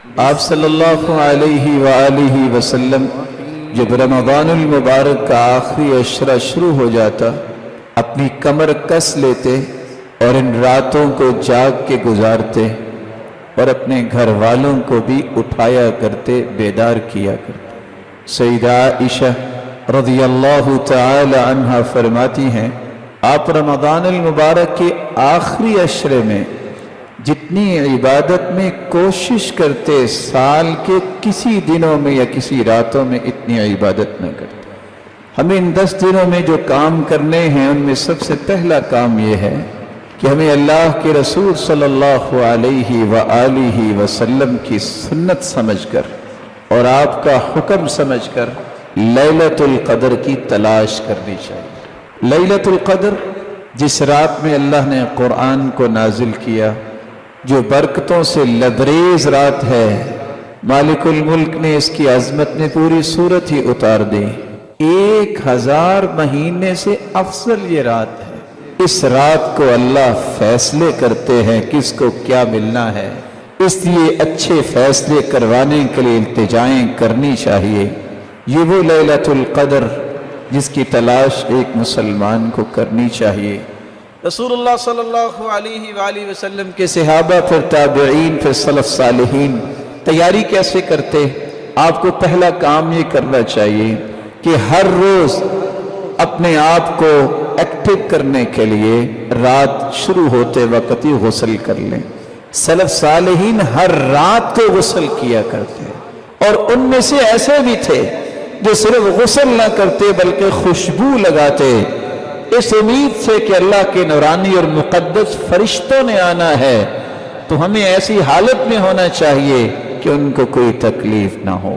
آپ صلی اللہ علیہ وآلہ وسلم جب رمضان المبارک کا آخری عشرہ شروع ہو جاتا اپنی کمر کس لیتے اور ان راتوں کو جاگ کے گزارتے اور اپنے گھر والوں کو بھی اٹھایا کرتے، بیدار کیا کرتے۔ سیدہ عائشہ رضی اللہ تعالی عنہا فرماتی ہیں آپ رمضان المبارک کے آخری عشرے میں جتنی عبادت میں کوشش کرتے سال کے کسی دنوں میں یا کسی راتوں میں اتنی عبادت نہ کرتے۔ ہمیں ان 10 دنوں میں جو کام کرنے ہیں ان میں سب سے پہلا کام یہ ہے کہ ہمیں اللہ کے رسول صلی اللہ علیہ وآلہ وسلم کی سنت سمجھ کر اور آپ کا حکم سمجھ کر لیلۃ القدر کی تلاش کرنی چاہیے۔ لیلۃ القدر جس رات میں اللہ نے قرآن کو نازل کیا، جو برکتوں سے لبریز رات ہے، مالک الملک نے اس کی عظمت میں پوری صورت ہی اتار دی۔ 1000 مہینے سے افضل یہ رات ہے۔ اس رات کو اللہ فیصلے کرتے ہیں کس کو کیا ملنا ہے، اس لیے اچھے فیصلے کروانے کے لیے التجائیں کرنی چاہیے۔ یہ وہ لیلۃ القدر جس کی تلاش ایک مسلمان کو کرنی چاہیے۔ رسول اللہ صلی اللہ علیہ وآلہ وسلم کے صحابہ، پھر تابعین، پھر سلف صالحین تیاری کیسے کرتے؟ آپ کو پہلا کام یہ کرنا چاہیے کہ ہر روز اپنے آپ کو ایکٹیو کرنے کے لیے رات شروع ہوتے وقت ہی غسل کر لیں۔ سلف صالحین ہر رات کو غسل کیا کرتے اور ان میں سے ایسے بھی تھے جو صرف غسل نہ کرتے بلکہ خوشبو لگاتے، اس امید سے کہ اللہ کے نورانی اور مقدس فرشتوں نے آنا ہے، تو ہمیں ایسی حالت میں ہونا چاہیے کہ ان کو کوئی تکلیف نہ ہو۔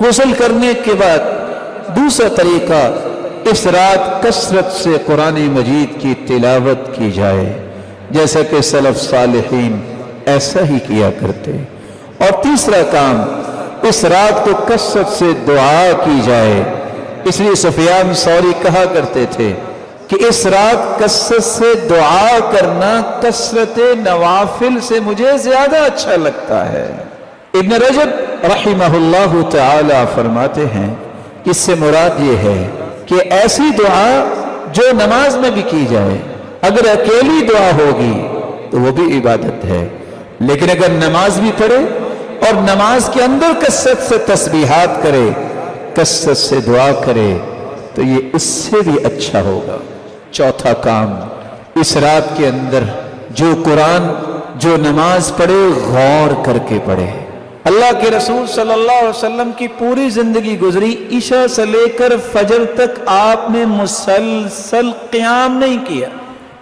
غسل کرنے کے بعد دوسرا طریقہ، اس رات کثرت سے قرآن مجید کی تلاوت کی جائے، جیسا کہ سلف صالحین ایسا ہی کیا کرتے۔ اور تیسرا کام، اس رات کو کثرت سے دعا کی جائے۔ اس لیے سفیان ثوری کہا کرتے تھے کہ اس رات کثرت سے دعا کرنا کثرت نوافل سے مجھے زیادہ اچھا لگتا ہے۔ ابن رجب رحمہ اللہ تعالی فرماتے ہیں اس سے مراد یہ ہے کہ ایسی دعا جو نماز میں بھی کی جائے، اگر اکیلی دعا ہوگی تو وہ بھی عبادت ہے، لیکن اگر نماز بھی پڑھے اور نماز کے اندر کثرت سے تسبیحات کرے، کثرت سے دعا کرے، تو یہ اس سے بھی اچھا ہوگا۔ چوتھا کام، اس رات کے اندر جو قرآن، جو نماز پڑھے، غور کر کے پڑھے۔ اللہ کے رسول صلی اللہ علیہ وسلم کی پوری زندگی گزری، عشاء سے لے کر فجر تک آپ نے مسلسل قیام نہیں کیا۔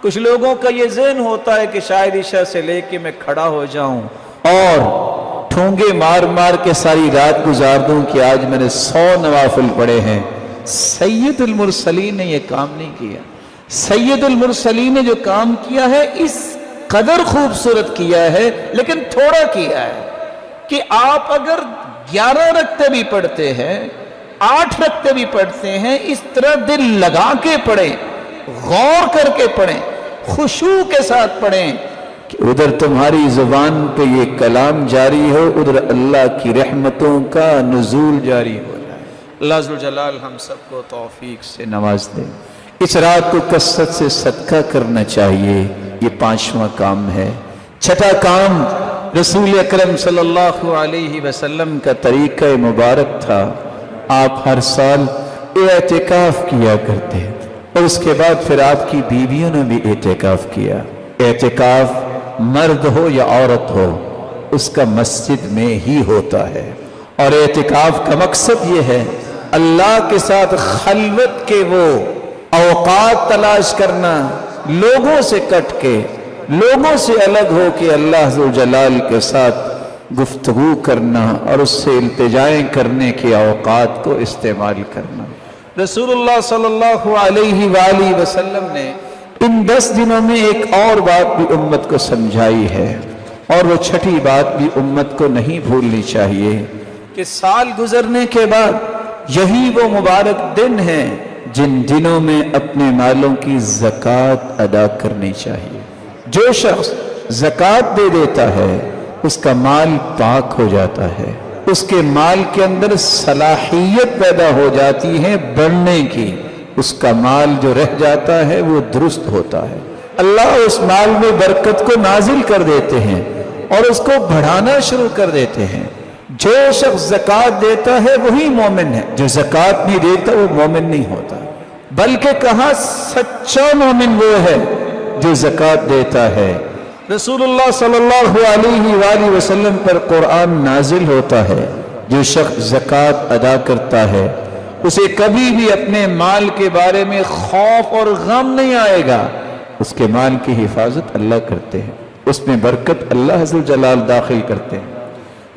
کچھ لوگوں کا یہ ذہن ہوتا ہے کہ شاید عشاء سے لے کے میں کھڑا ہو جاؤں اور ٹھونگے مار مار کے ساری رات گزار دوں کہ آج میں نے 100 نوافل پڑھے ہیں۔ سید المرسلین نے یہ کام نہیں کیا۔ سید المرسلین نے جو کام کیا ہے اس قدر خوبصورت کیا ہے، لیکن تھوڑا کیا ہے کہ آپ اگر 11 رکعتیں بھی پڑھتے ہیں، 8 رکعتیں بھی پڑھتے ہیں، اس طرح دل لگا کے پڑھیں، غور کر کے پڑھیں، خشوع کے ساتھ پڑھیں کہ ادھر تمہاری زبان پہ یہ کلام جاری ہو، ادھر اللہ کی رحمتوں کا نزول جاری ہو جائے۔ اللہ ذوالجلال ہم سب کو توفیق سے نواز دے۔ اس رات کو کثرت سے صدقہ کرنا چاہیے، یہ 5واں کام ہے۔ چھٹا کام، رسول اکرم صلی اللہ علیہ وسلم کا طریقہ مبارک تھا، آپ ہر سال اعتکاف کیا کرتے اور اس کے بعد پھر آپ کی بیویوں نے بھی اعتکاف کیا۔ اعتکاف مرد ہو یا عورت ہو، اس کا مسجد میں ہی ہوتا ہے، اور اعتکاف کا مقصد یہ ہے اللہ کے ساتھ خلوت کے وہ اوقات تلاش کرنا، لوگوں سے کٹ کے، لوگوں سے الگ ہو کے اللہ ذوالجلال کے ساتھ گفتگو کرنا اور اس سے التجائیں کرنے کے اوقات کو استعمال کرنا۔ رسول اللہ صلی اللہ علیہ وآلہ وسلم نے ان 10 دنوں میں ایک اور بات بھی امت کو سمجھائی ہے، اور وہ چھٹی بات بھی امت کو نہیں بھولنی چاہیے کہ سال گزرنے کے بعد یہی وہ مبارک دن ہیں جن دنوں میں اپنے مالوں کی زکوٰۃ ادا کرنی چاہیے۔ جو شخص زکوٰۃ دے دیتا ہے اس کا مال پاک ہو جاتا ہے، اس کے مال کے اندر صلاحیت پیدا ہو جاتی ہے بڑھنے کی، اس کا مال جو رہ جاتا ہے وہ درست ہوتا ہے، اللہ اس مال میں برکت کو نازل کر دیتے ہیں اور اس کو بڑھانا شروع کر دیتے ہیں۔ جو شخص زکوٰۃ دیتا ہے وہی مومن ہے، جو زکوٰۃ نہیں دیتا وہ مومن نہیں ہوتا، بلکہ کہا سچا مومن وہ ہے جو زکوٰۃ دیتا ہے۔ رسول اللہ صلی اللہ علیہ وآلہ وسلم پر قرآن نازل ہوتا ہے، جو شخص زکوٰۃ ادا کرتا ہے اسے کبھی بھی اپنے مال کے بارے میں خوف اور غم نہیں آئے گا، اس کے مال کی حفاظت اللہ کرتے ہیں، اس میں برکت اللہ عز و جلال داخل کرتے ہیں۔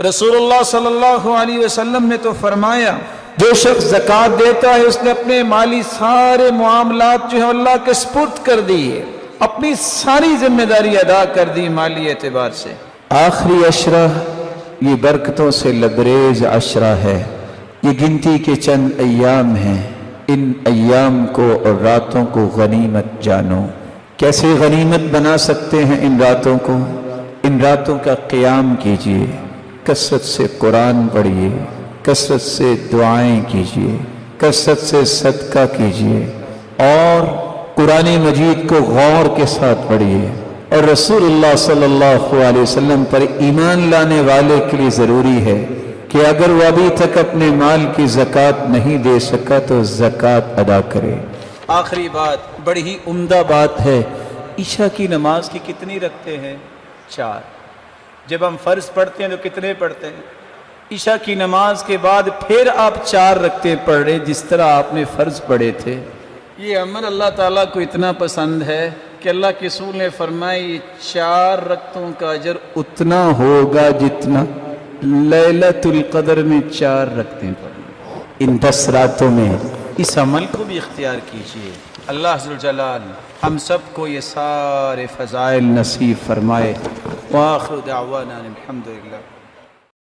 رسول اللہ صلی اللہ علیہ وسلم نے تو فرمایا جو شخص زکوٰۃ دیتا ہے اس نے اپنے مالی سارے معاملات جو ہے اللہ کے سپرد کر دیے، اپنی ساری ذمہ داری ادا کر دی مالی اعتبار سے۔ آخری عشرہ یہ برکتوں سے لبریز عشرہ ہے، یہ گنتی کے چند ایام ہیں، ان ایام کو اور راتوں کو غنیمت جانو۔ کیسے غنیمت بنا سکتے ہیں ان راتوں کو؟ ان راتوں کا قیام کیجئے، کثرت سے قرآن پڑھیے، کثرت سے دعائیں کیجئے، کثرت سے صدقہ کیجئے اور قرآن مجید کو غور کے ساتھ پڑھیے۔ اور رسول اللہ صلی اللہ علیہ وسلم پر ایمان لانے والے کے لیے ضروری ہے کہ اگر وہ ابھی تک اپنے مال کی زکوٰۃ نہیں دے سکا تو زکوٰۃ ادا کرے۔ آخری بات بڑی ہی عمدہ بات ہے، عشاء کی نماز کی کتنی رکھتے ہیں؟ 4۔ جب ہم فرض پڑھتے ہیں تو کتنے پڑھتے ہیں؟ عشاء کی نماز کے بعد پھر آپ 4 رکعتیں پڑھ رہے جس طرح آپ نے فرض پڑھے تھے۔ یہ عمل اللہ تعالیٰ کو اتنا پسند ہے کہ اللہ کے رسول نے فرمایا یہ 4 رکعتوں کا اجر اتنا ہوگا جتنا لیلۃ القدر میں 4 رکعتیں پڑھی۔ ان 10 راتوں میں اس عمل کو بھی اختیار کیجیے۔ اللہ عز و جلال ہم سب کو یہ سارے فضائل نصیب فرمائے۔ وآخر دعوانا الحمدللہ۔